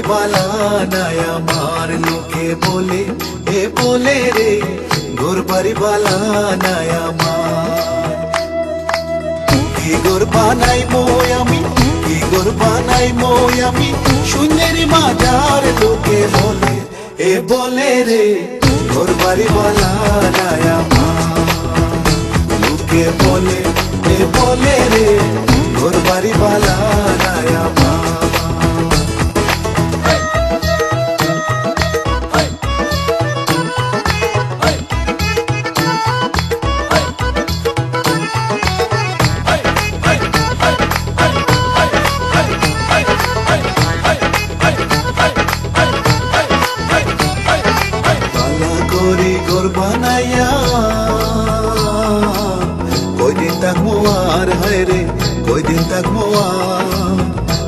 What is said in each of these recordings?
বাড়ি বালা নাই আমার লোকে বলে এ বলে রে ঘর বাড়ি বালা নাই আমার কি ঘর বানাই মই আমি কি ঘর বানাই মই আমি শূন্যের বাজার লোকে বলে এ বলে রে ঘর বাড়ি বালা নাই আমার লোকে বলে এ বলে রে ঘর বাড়ি বালা নাই আমার ঘর বানাইয়া কয়দিন থাকবো আর হায় রে কয়দিন থাকবো আর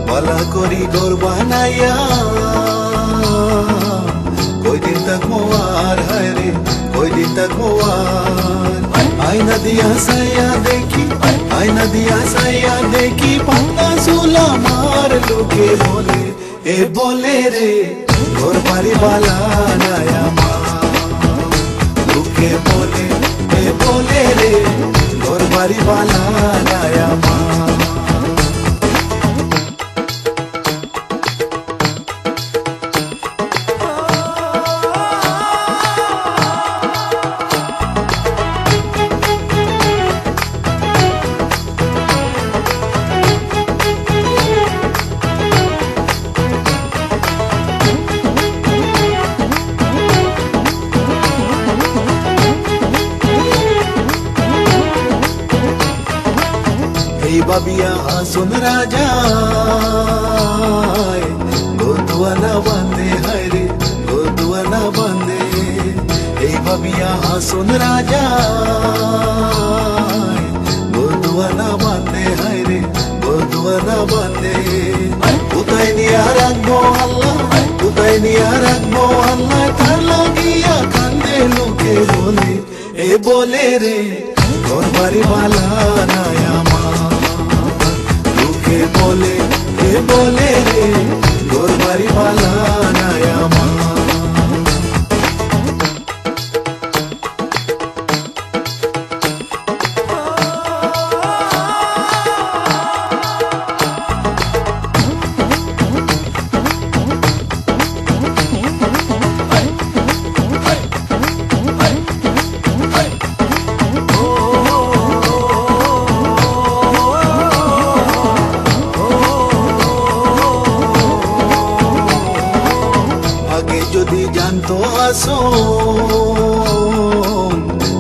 বালা করি ঘর বানাইয়া কয়দিন থাকবো আর হায় রে কয়দিন থাকবো আর আয়না দিয়া সাইয়া দেখি আয়না দিয়া সাইয়া দেখি পান্না সুলা মার লোকে বলে এ বলে রে ঘর বাড়ি বালা নাই আমার লোকে বলে এ বলে রে ঘর বাড়ি বালা নাই আমার বাবিয়া হাসন রাজা গোদুয়ানা বান্ধে হায় রে গোদুয়ানা বান্ধে এই বাবিয়া হাসন রাজা গোদুয়ানা বান্ধে হায় রে গোদুয়ানা বান্ধে কোথায় নিয়ে রাখবো আল্লাহ কোথায় নিয়ে রাখবো আল্লাহ তার লাগিয়া কান্দে লোকে বলে এ বলে রে ঘর বাড়ি বালা নাই আমার বলে এ বলে রে ঘর বাড়ি বালা নাই আমার যদি জানতো আসন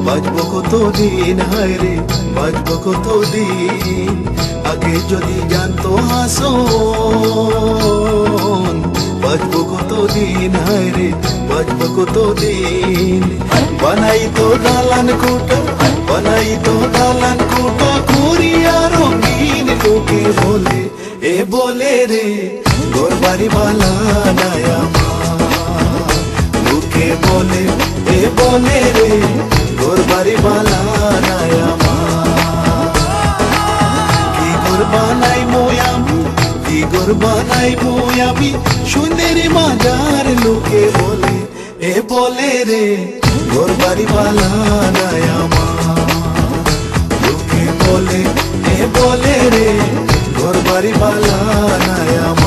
বাঁচবো কতদিন হায় রে বাঁচবো কতদিন আগে যদি জানতো আসন বাঁচবো কতদিন হায় রে বাঁচবো কতদিন বানাই তো দালান কোটা বানাই তো দালান কোটা করিয়া রঙিন লোকে বলে এ বলে রে ঘর বাড়ি বালা নাই আমার বলে এ বলে রে ঘর বাড়ি বালা নাই আমার কি ঘর বানাই মই আমি কি ঘর বানাই মই আমি সুন্দর মাজার লোকে বলে এ বলে রে ঘর বাড়ি বালা নাই আমার লোকে বলে এ বলে রে ঘর বাড়ি বালা নাই আমার